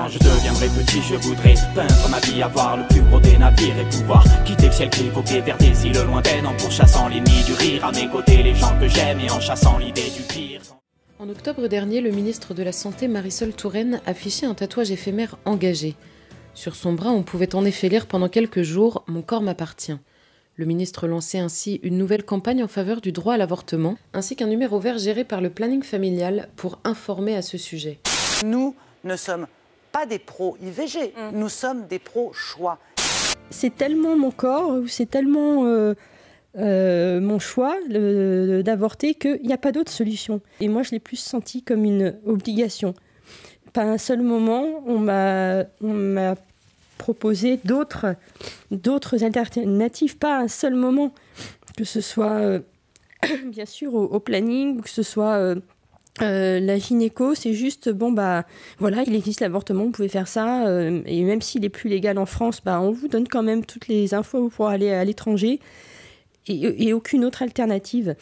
Quand je deviendrai petit, je voudrais peindre ma vie, avoir le plus gros des navires et pouvoir quitter le ciel gris, voguer vers des îles lointaines en pourchassant les nids du rire. À mes côtés, les gens que j'aime et en chassant l'idée du pire. En octobre dernier, le ministre de la Santé, Marisol Touraine, affichait un tatouage éphémère engagé. Sur son bras, on pouvait en effet lire pendant quelques jours « Mon corps m'appartient ». Le ministre lançait ainsi une nouvelle campagne en faveur du droit à l'avortement, ainsi qu'un numéro vert géré par le planning familial pour informer à ce sujet. Nous ne sommes pas des pro-IVG, nous sommes des pro-choix. C'est tellement mon corps, c'est tellement mon choix d'avorter qu'il n'y a pas d'autre solution. Et moi, je l'ai plus senti comme une obligation. Pas un seul moment, on m'a proposer d'autres alternatives, pas un seul moment, que ce soit bien sûr au planning, ou que ce soit la gynéco, c'est juste, voilà, il existe l'avortement, vous pouvez faire ça, et même s'il est plus légal en France, on vous donne quand même toutes les infos pour aller à l'étranger, et aucune autre alternative.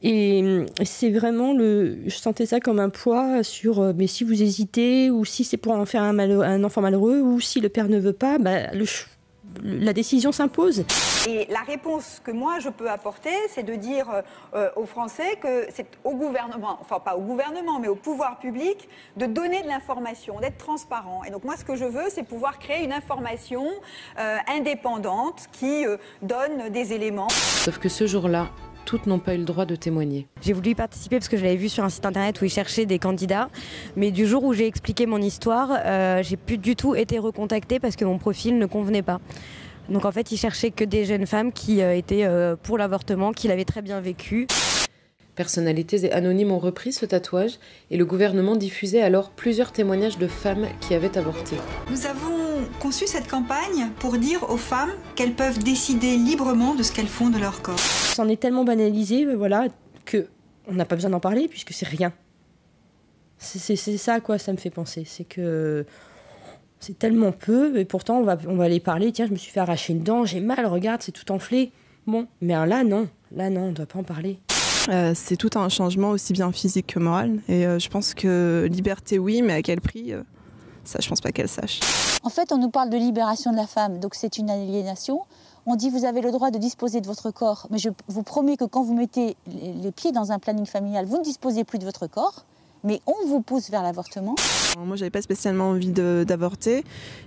Et c'est vraiment je sentais ça comme un poids sur mais si vous hésitez, ou si c'est pour en faire un enfant malheureux, ou si le père ne veut pas, la décision s'impose. Et la réponse que moi je peux apporter, c'est de dire aux Français que c'est au gouvernement, enfin pas au gouvernement, mais au pouvoir public, de donner de l'information, d'être transparent. Et donc moi ce que je veux, c'est pouvoir créer une information indépendante qui donne des éléments. Sauf que ce jour-là, toutes n'ont pas eu le droit de témoigner. J'ai voulu y participer parce que je l'avais vu sur un site internet où ils cherchaient des candidats. Mais du jour où j'ai expliqué mon histoire, j'ai plus du tout été recontactée parce que mon profil ne convenait pas. Donc en fait, ils cherchaient que des jeunes femmes qui étaient pour l'avortement, qui l'avaient très bien vécu. Personnalités et anonymes ont repris ce tatouage et le gouvernement diffusait alors plusieurs témoignages de femmes qui avaient avorté. Nous avons conçu cette campagne pour dire aux femmes qu'elles peuvent décider librement de ce qu'elles font de leur corps. C'en est tellement banalisé, voilà, qu'on n'a pas besoin d'en parler puisque c'est rien. C'est ça à quoi ça me fait penser, c'est que c'est tellement peu et pourtant on va aller parler, tiens je me suis fait arracher une dent, j'ai mal, regarde c'est tout enflé. Bon, mais là non, on ne doit pas en parler. C'est tout un changement aussi bien physique que moral et je pense que liberté oui, mais à quel prix ça je pense pas qu'elle sache. En fait on nous parle de libération de la femme, donc c'est une aliénation. On dit vous avez le droit de disposer de votre corps, mais je vous promets que quand vous mettez les pieds dans un planning familial, vous ne disposez plus de votre corps, mais on vous pousse vers l'avortement. Moi j'avais pas spécialement envie d'avorter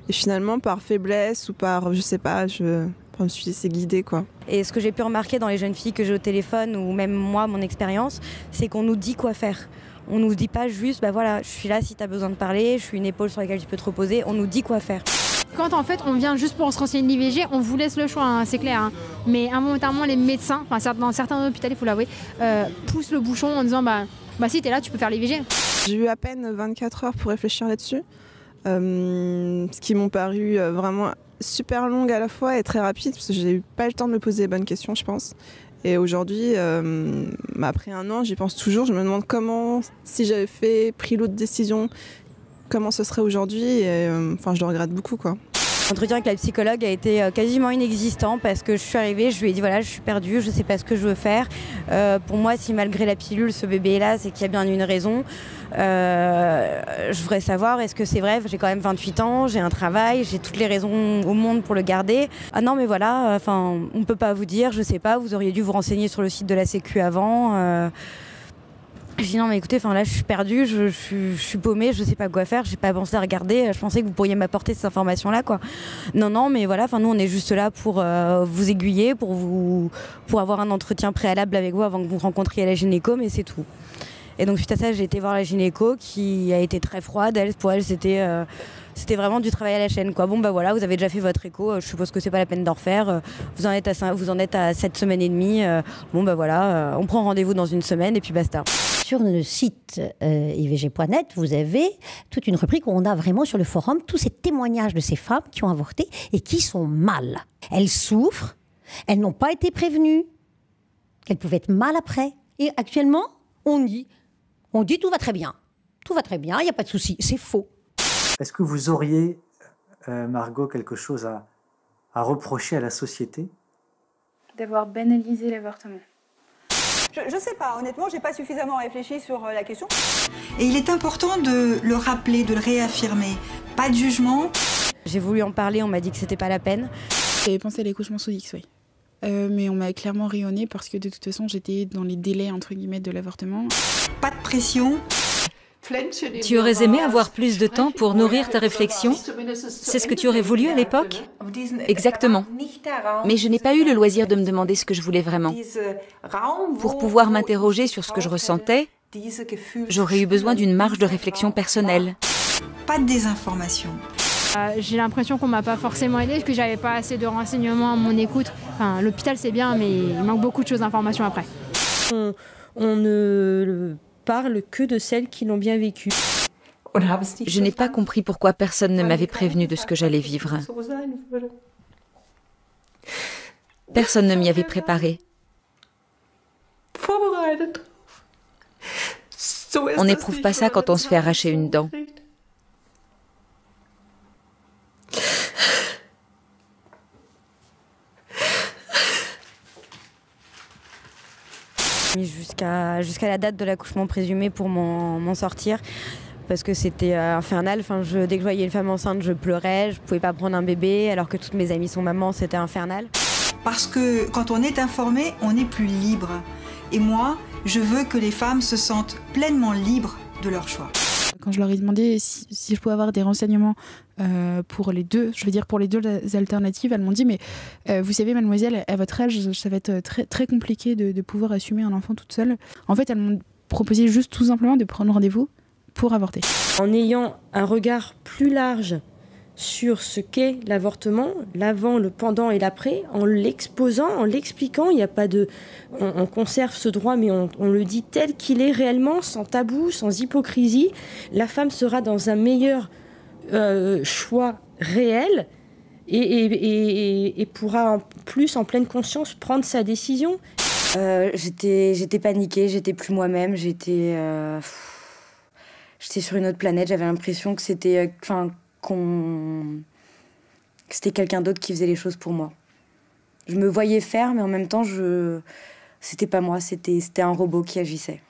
et finalement par faiblesse ou par je sais pas, je me suis laissée guider quoi. Et ce que j'ai pu remarquer dans les jeunes filles que j'ai au téléphone ou même moi, mon expérience, c'est qu'on nous dit quoi faire. On nous dit pas juste, voilà, je suis là si tu as besoin de parler, je suis une épaule sur laquelle tu peux te reposer, on nous dit quoi faire. Quand en fait on vient juste pour se renseigner de l'IVG, on vous laisse le choix, hein, c'est clair. Hein. Mais involontairement les médecins, dans certains hôpitaux, il faut l'avouer, poussent le bouchon en disant si t'es là, tu peux faire l'IVG. J'ai eu à peine 24 heures pour réfléchir là-dessus, ce qui m'ont paru vraiment super longue à la fois et très rapide parce que j'ai eu pas le temps de me poser les bonnes questions je pense. Et aujourd'hui, après un an, j'y pense toujours, je me demande comment, si j'avais pris l'autre décision, comment ce serait aujourd'hui et je le regrette beaucoup quoi. L'entretien avec la psychologue a été quasiment inexistant parce que je suis arrivée, je lui ai dit voilà je suis perdue, je sais pas ce que je veux faire. Pour moi si malgré la pilule ce bébé est là c'est qu'il y a bien une raison. Je voudrais savoir est-ce que c'est vrai, j'ai quand même 28 ans, j'ai un travail, j'ai toutes les raisons au monde pour le garder. Ah non mais voilà, on peut pas vous dire, je sais pas, vous auriez dû vous renseigner sur le site de la Sécu avant. Je dis non mais écoutez, là je suis perdue, je suis paumée, je sais pas quoi faire, j'ai pas pensé à regarder, je pensais que vous pourriez m'apporter ces informations là quoi. Non mais voilà, nous on est juste là pour vous aiguiller, pour avoir un entretien préalable avec vous avant que vous rencontriez la gynéco, mais c'est tout. Et donc suite à ça j'ai été voir la gynéco qui a été très froide, pour elle c'était vraiment du travail à la chaîne quoi. Voilà, vous avez déjà fait votre écho, je suppose que c'est pas la peine d'en refaire, vous en êtes à 7 semaines et demie, voilà, on prend rendez-vous dans une semaine et puis basta. Sur le site ivg.net, vous avez toute une rubrique où on a vraiment sur le forum tous ces témoignages de ces femmes qui ont avorté et qui sont mal. Elles souffrent, elles n'ont pas été prévenues, qu'elles pouvaient être mal après. Et actuellement, on dit tout va très bien. Tout va très bien, il n'y a pas de souci. C'est faux. Est-ce que vous auriez, Margot, quelque chose à reprocher à la société ? D'avoir banalisé l'avortement. Je sais pas, honnêtement, j'ai pas suffisamment réfléchi sur la question. Et il est important de le rappeler, de le réaffirmer. Pas de jugement. J'ai voulu en parler, on m'a dit que c'était pas la peine. J'avais pensé à l'accouchement sous X, oui. Mais on m'a clairement rayonnée parce que de toute façon, j'étais dans les délais, entre guillemets, de l'avortement. Pas de pression. Tu aurais aimé avoir plus de temps pour nourrir ta réflexion? C'est ce que tu aurais voulu à l'époque? Exactement. Mais je n'ai pas eu le loisir de me demander ce que je voulais vraiment. Pour pouvoir m'interroger sur ce que je ressentais, j'aurais eu besoin d'une marge de réflexion personnelle. Pas de désinformation. J'ai l'impression qu'on m'a pas forcément aidée, parce que j'avais pas assez de renseignements à mon écoute. Enfin, l'hôpital c'est bien, mais il manque beaucoup de choses d'informations après. On ne parle que de celles qui l'ont bien vécu. Je n'ai pas compris pourquoi personne ne m'avait prévenu de ce que j'allais vivre. Personne ne m'y avait préparé. On n'éprouve pas ça quand on se fait arracher une dent. Jusqu'à la date de l'accouchement présumé pour m'en sortir, parce que c'était infernal. Enfin, dès que je voyais une femme enceinte, je pleurais, je pouvais pas prendre un bébé, alors que toutes mes amies sont mamans, c'était infernal. Parce que quand on est informé, on est plus libre. Et moi, je veux que les femmes se sentent pleinement libres de leur choix. Quand je leur ai demandé si je pouvais avoir des renseignements pour les deux, je veux dire pour les deux alternatives, elles m'ont dit mais vous savez mademoiselle, à votre âge, ça va être très, très compliqué de pouvoir assumer un enfant toute seule. En fait, elles m'ont proposé juste tout simplement de prendre rendez-vous pour avorter. En ayant un regard plus large sur ce qu'est l'avortement, l'avant, le pendant et l'après, en l'exposant, en l'expliquant, il n'y a pas de... On conserve ce droit, mais on le dit tel qu'il est réellement, sans tabou, sans hypocrisie. La femme sera dans un meilleur choix réel et pourra en plus, en pleine conscience, prendre sa décision. J'étais paniquée, j'étais plus moi-même, j'étais sur une autre planète. J'avais l'impression que c'était... que c'était quelqu'un d'autre qui faisait les choses pour moi. Je me voyais faire, mais en même temps, c'était pas moi, c'était un robot qui agissait.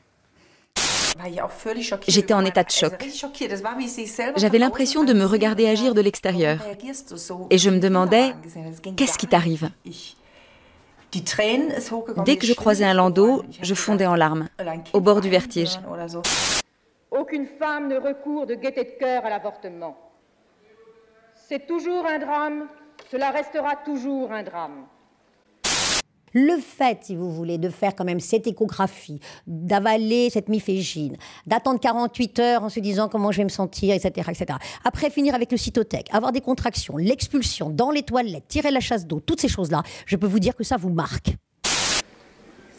J'étais en état de choc. J'avais l'impression de me regarder agir de l'extérieur. Et je me demandais, qu'est-ce qui t'arrive? Dès que je croisais un landau, je fondais en larmes, au bord du vertige. Aucune femme ne recourt de gaieté de cœur à l'avortement. C'est toujours un drame, cela restera toujours un drame. Le fait, si vous voulez, de faire quand même cette échographie, d'avaler cette mifégine, d'attendre 48 heures en se disant comment je vais me sentir, etc., etc. Après, finir avec le cytotec, avoir des contractions, l'expulsion dans les toilettes, tirer la chasse d'eau, toutes ces choses-là, je peux vous dire que ça vous marque.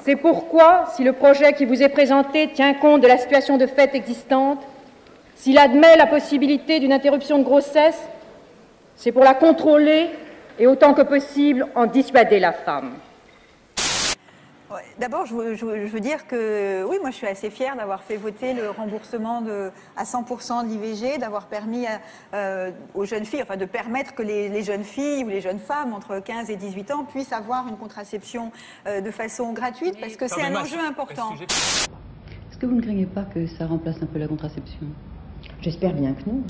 C'est pourquoi, si le projet qui vous est présenté tient compte de la situation de fait existante, s'il admet la possibilité d'une interruption de grossesse, c'est pour la contrôler et autant que possible en dissuader la femme. D'abord, je veux dire que oui, moi je suis assez fière d'avoir fait voter le remboursement à 100% de l'IVG, d'avoir permis aux jeunes filles, enfin de permettre que les jeunes filles ou les jeunes femmes entre 15 et 18 ans puissent avoir une contraception de façon gratuite, parce que c'est un enjeu important. Est-ce que vous ne craignez pas que ça remplace un peu la contraception? J'espère bien que non.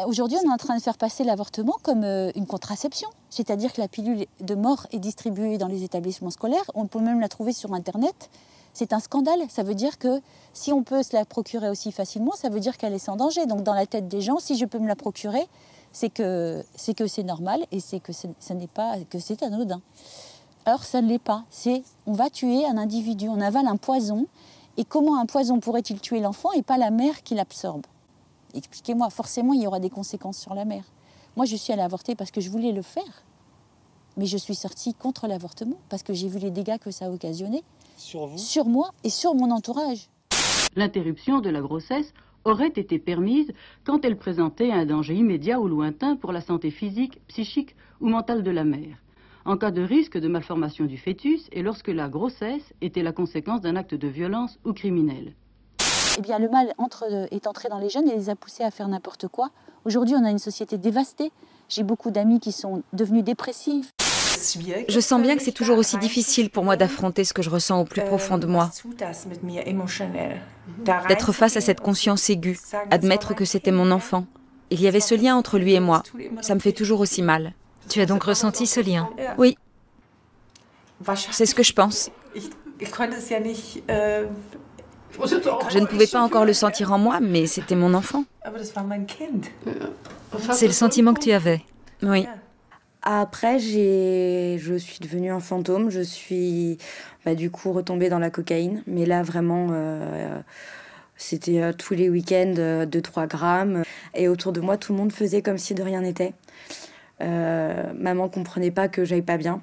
Aujourd'hui, on est en train de faire passer l'avortement comme une contraception. C'est-à-dire que la pilule de mort est distribuée dans les établissements scolaires. On peut même la trouver sur Internet. C'est un scandale. Ça veut dire que si on peut se la procurer aussi facilement, ça veut dire qu'elle est sans danger. Donc dans la tête des gens, si je peux me la procurer, c'est que c'est normal et c'est que ça n'est pas que c'est anodin. Or, ça ne l'est pas. On va tuer un individu, on avale un poison. Et comment un poison pourrait-il tuer l'enfant et pas la mère qui l'absorbe? Expliquez-moi, forcément, il y aura des conséquences sur la mère. Moi, je suis allée avorter parce que je voulais le faire. Mais je suis sortie contre l'avortement parce que j'ai vu les dégâts que ça a occasionné. Sur vous? Sur moi et sur mon entourage. L'interruption de la grossesse aurait été permise quand elle présentait un danger immédiat ou lointain pour la santé physique, psychique ou mentale de la mère, en cas de risque de malformation du fœtus et lorsque la grossesse était la conséquence d'un acte de violence ou criminel. Eh bien, le mal est entré dans les jeunes et les a poussés à faire n'importe quoi. Aujourd'hui, on a une société dévastée. J'ai beaucoup d'amis qui sont devenus dépressifs. Je sens bien que c'est toujours aussi difficile pour moi d'affronter ce que je ressens au plus profond de moi. D'être face à cette conscience aiguë, admettre que c'était mon enfant. Il y avait ce lien entre lui et moi. Ça me fait toujours aussi mal. Tu as donc ressenti ce lien? Oui. C'est ce que je pense. Je ne pouvais pas encore le sentir en moi, mais c'était mon enfant. C'est le sentiment que tu avais? Oui. Après, je suis devenue un fantôme. Je suis du coup retombée dans la cocaïne. Mais là, vraiment, c'était tous les week-ends 2-3 grammes. Et autour de moi, tout le monde faisait comme si de rien n'était. Maman comprenait pas que j'aille pas bien.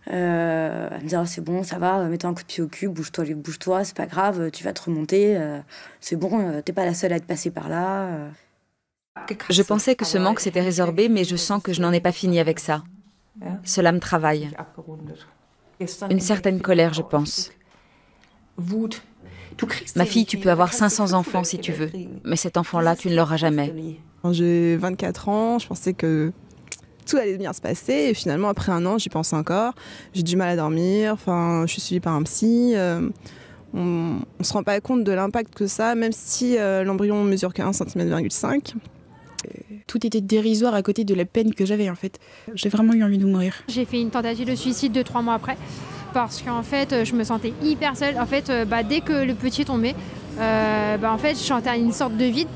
Elle me disait c'est bon, ça va, mets-toi un coup de pied au cul, bouge-toi, c'est pas grave, tu vas te remonter, c'est bon, t'es pas la seule à être passée par là. Je pensais que ce manque s'était résorbé, mais je sens que je n'en ai pas fini avec ça. Cela me travaille. Une certaine colère, je pense. Ma fille, tu peux avoir 500 enfants si tu veux, mais cet enfant-là, tu ne l'auras jamais. Quand j'ai 24 ans, je pensais que tout allait bien se passer, et finalement après un an j'y pense encore, j'ai du mal à dormir, enfin je suis suivie par un psy, on se rend pas compte de l'impact que ça, même si l'embryon mesure que 1,5 cm. Tout était dérisoire à côté de la peine que j'avais en fait. J'ai vraiment eu envie de mourir. J'ai fait une tentative de suicide 2-3 mois après, parce qu'en fait je me sentais hyper seule. En fait dès que le petit est tombé, en fait je sentais une sorte de vide.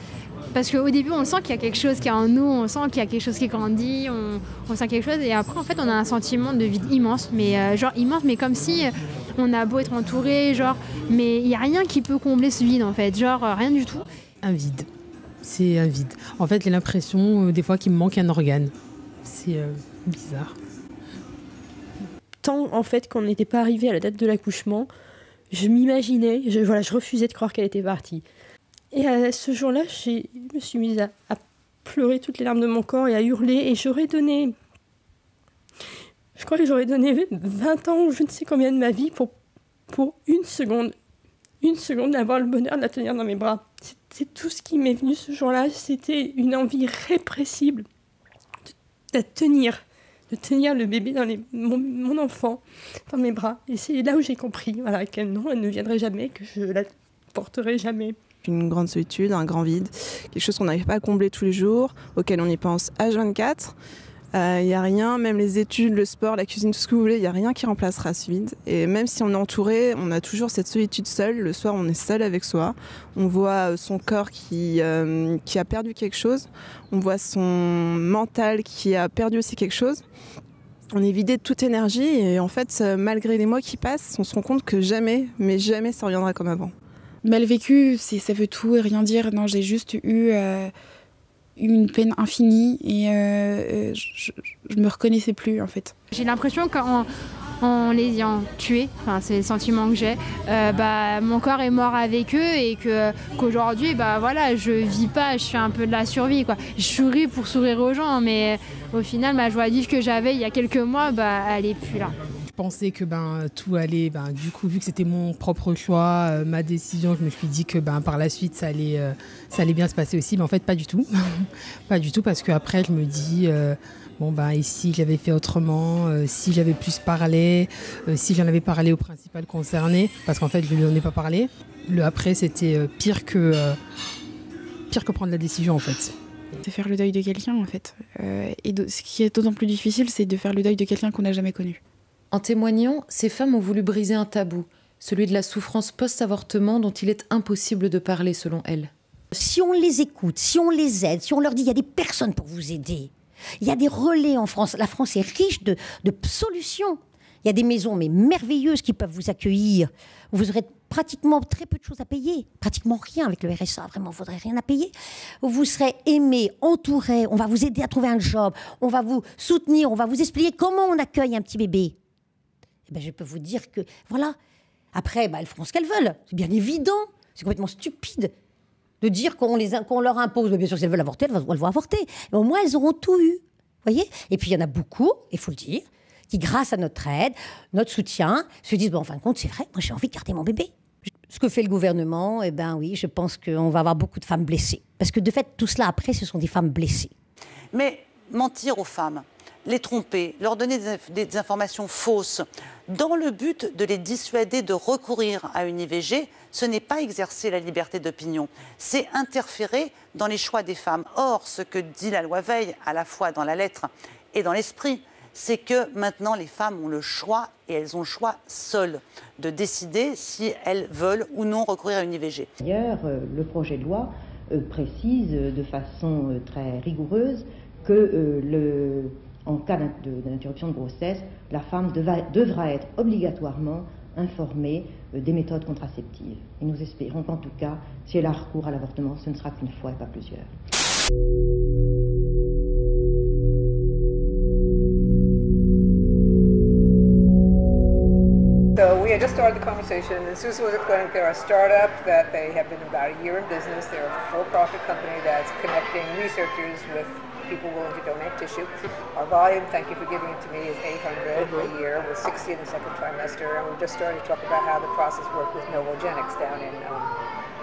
Parce qu'au début, on sent qu'il y a quelque chose qui est en nous, on sent qu'il y a quelque chose qui grandit, on sent quelque chose. Et après, en fait, on a un sentiment de vide immense, mais immense, mais comme si on a beau être entouré, mais il n'y a rien qui peut combler ce vide, en fait, rien du tout. Un vide. C'est un vide. En fait, j'ai l'impression, des fois, qu'il me manque un organe. C'est bizarre. Tant, en fait, qu'on n'était pas arrivé à la date de l'accouchement, je m'imaginais, je refusais de croire qu'elle était partie. Et à ce jour-là, je me suis mise à pleurer toutes les larmes de mon corps et à hurler. Et je crois que j'aurais donné 20 ans ou je ne sais combien de ma vie pour une seconde d'avoir le bonheur de la tenir dans mes bras. C'est tout ce qui m'est venu ce jour-là. C'était une envie répressible de tenir le bébé mon enfant dans mes bras. Et c'est là où j'ai compris qu'elle ne viendrait jamais, que je la porterai jamais. Une grande solitude, un grand vide, quelque chose qu'on n'arrive pas à combler tous les jours, auquel on y pense H24. Il n'y a rien, même les études, le sport, la cuisine, tout ce que vous voulez, il n'y a rien qui remplacera ce vide. Et même si on est entouré, on a toujours cette solitude seule. Le soir, on est seul avec soi. On voit son corps qui a perdu quelque chose. On voit son mental qui a perdu aussi quelque chose. On est vidé de toute énergie et en fait, malgré les mois qui passent, on se rend compte que jamais, mais jamais ça reviendra comme avant. Mal vécu, ça veut tout et rien dire. Non, j'ai juste eu une peine infinie et je me reconnaissais plus en fait. J'ai l'impression qu'en les ayant tués, c'est le sentiment que j'ai, mon corps est mort avec eux et qu'aujourd'hui, je vis pas, je fais un peu de la survie, quoi. Je souris pour sourire aux gens, mais au final, ma joie de vivre que j'avais il y a quelques mois, elle est plus là. Je pensais que tout allait, du coup, vu que c'était mon propre choix, ma décision, je me suis dit que par la suite ça allait bien se passer aussi, mais en fait pas du tout. Pas du tout, parce qu'après je me dis et si j'avais fait autrement, si j'avais plus parlé, si j'en avais parlé au principal concerné, parce qu'en fait je lui en ai pas parlé. Le après c'était pire que prendre la décision en fait. C'est faire le deuil de quelqu'un en fait. Et ce qui est d'autant plus difficile, c'est de faire le deuil de quelqu'un qu'on n'a jamais connu. En témoignant, ces femmes ont voulu briser un tabou, celui de la souffrance post-avortement dont il est impossible de parler selon elles. Si on les écoute, si on les aide, si on leur dit il y a des personnes pour vous aider, il y a des relais en France, la France est riche de solutions. Il y a des maisons merveilleuses qui peuvent vous accueillir. Vous aurez pratiquement très peu de choses à payer, pratiquement rien avec le RSA, vraiment, il ne faudrait rien à payer. Vous serez aimé, entouré, on va vous aider à trouver un job, on va vous soutenir, on va vous expliquer comment on accueille un petit bébé. Je peux vous dire que, voilà. Après, elles feront ce qu'elles veulent. C'est bien évident. C'est complètement stupide de dire qu'on leur impose. Bien sûr, si elles veulent avorter, elles vont avorter. Mais au moins, elles auront tout eu. Voyez ? Et puis, il y en a beaucoup, il faut le dire, qui, grâce à notre aide, notre soutien, se disent, en fin de compte, c'est vrai, moi, j'ai envie de garder mon bébé. Ce que fait le gouvernement, oui, je pense qu'on va avoir beaucoup de femmes blessées. Parce que, de fait, tout cela, après, ce sont des femmes blessées. Mais mentir aux femmes, les tromper, leur donner des informations fausses, dans le but de les dissuader de recourir à une IVG, ce n'est pas exercer la liberté d'opinion, c'est interférer dans les choix des femmes. Or, ce que dit la loi Veil, à la fois dans la lettre et dans l'esprit, c'est que maintenant les femmes ont le choix, et elles ont le choix seules, de décider si elles veulent ou non recourir à une IVG. D'ailleurs, le projet de loi précise de façon très rigoureuse que en cas d'interruption de grossesse, la femme devra être obligatoirement informée des méthodes contraceptives. Et nous espérons qu'en tout cas, si elle a recours à l'avortement, ce ne sera qu'une fois et pas plusieurs. So we had just started the conversation, and Susan was explaining they're a startup, that they have been about a year in business. They're a for-profit company that's connecting researchers with people willing to donate tissue. Our volume, thank you for giving it to me, is 800 a year, with 60 in the second trimester. And we just started to talk about how the process worked with Novogenics down in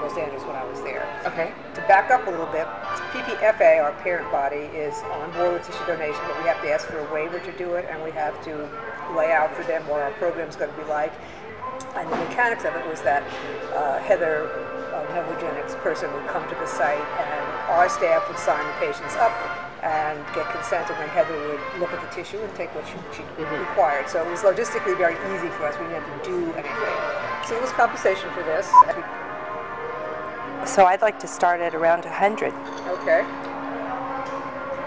Los Angeles when I was there. Okay. To back up a little bit, PPFA, our parent body, is on board with tissue donation, but we have to ask for a waiver to do it, and we have to lay out for them what our program is going to be like. And the mechanics of it was that Heather, Novogenics person, would come to the site, and our staff would sign the patients up and get consent, and then Heather would look at the tissue and take what she required. So it was logistically very easy for us. We didn't have to do anything. So there was compensation for this. So I'd like to start at around 100. Okay.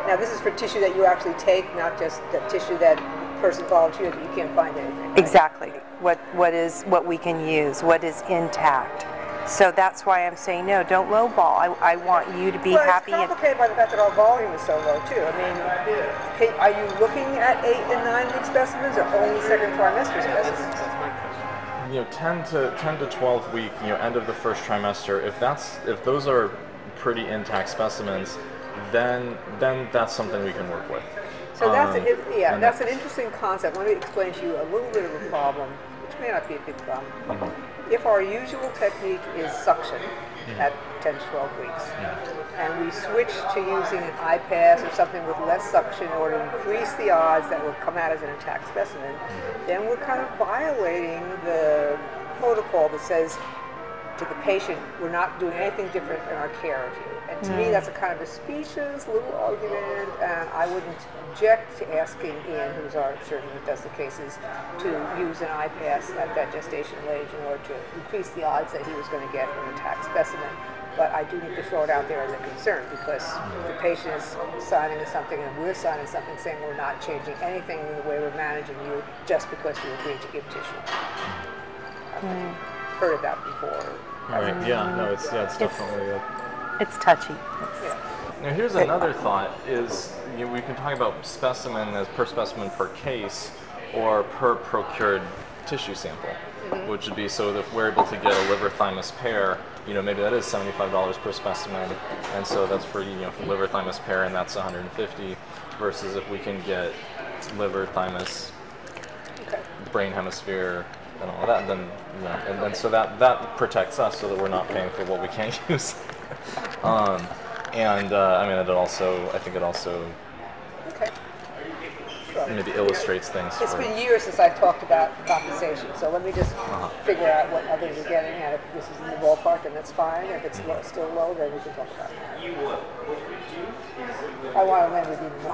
Now this is for tissue that you actually take, not just the tissue that person volunteered that you can't find anything. Right? Exactly. What we can use, what is intact. So that's why I'm saying no, don't lowball. I want you to be happy. It's complicated by the fact that our volume is so low too. I mean, are you looking at 8 and 9 week specimens or only second trimester specimens? 10 to 12 week, end of the first trimester. If those are pretty intact specimens, then that's something we can work with. So that's an interesting concept. Let me explain to you a little bit of a problem, which may not be a big problem. If our usual technique is suction at 10 to 12 weeks, and we switch to using an iPass or something with less suction in order to increase the odds that will come out as an intact specimen, then we're kind of violating the protocol that says to the patient, we're not doing anything different in our care of you. And to me, that's a kind of a specious little argument, and I wouldn't object to asking Ian, who's our surgeon that does the cases, to use an iPass at that gestational age in order to increase the odds that he was going to get an intact specimen. But I do need to throw it out there as a concern, because the patient is signing something and we're signing something saying we're not changing anything in the way we're managing you just because you agreed to give tissue. I've heard of that before. Right. Yeah. No. It's definitely. It's touchy. Now here's another thought: is we can talk about specimen as per specimen per case, or per procured tissue sample, which would be so that if we're able to get a liver thymus pair, maybe that is $75 per specimen, and so that's for for liver thymus pair, and that's $150, versus if we can get liver thymus, brain hemisphere, and all that, then and so that protects us so that we're not paying for what we can't use. I think it also maybe illustrates things. It's been years since I talked about compensation, so let me just figure out what others are getting, and if this is in the ballpark, then that's fine. If it's still low, then we can talk about it. I want a Lamborghini.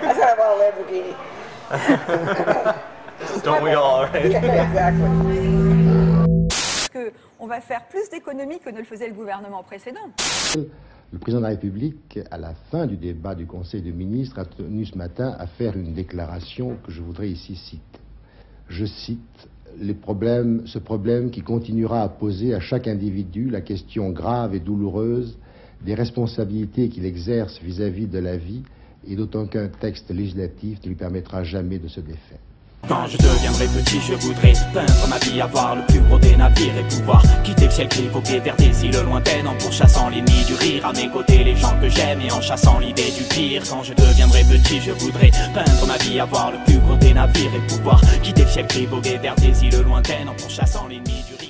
I said I want a Lamborghini. Don't we all, right? Yeah, exactly. On va faire plus d'économies que ne le faisait le gouvernement précédent. Le président de la République, à la fin du débat du Conseil des ministres, a tenu ce matin à faire une déclaration que je voudrais ici citer. Je cite ce problème qui continuera à poser à chaque individu la question grave et douloureuse des responsabilités qu'il exerce vis-à-vis de la vie, et d'autant qu'un texte législatif ne lui permettra jamais de se défaire. Quand je deviendrai petit, je voudrais peindre ma vie, avoir le plus gros des navires et pouvoir quitter le ciel gris, voguer vers des îles lointaines en pourchassant les nids du rire. À mes côtés, les gens que j'aime et en chassant l'idée du pire. Quand je deviendrai petit, je voudrais peindre ma vie, avoir le plus gros des navires et pouvoir quitter le ciel gris, voguer vers des îles lointaines en pourchassant les nids du rire.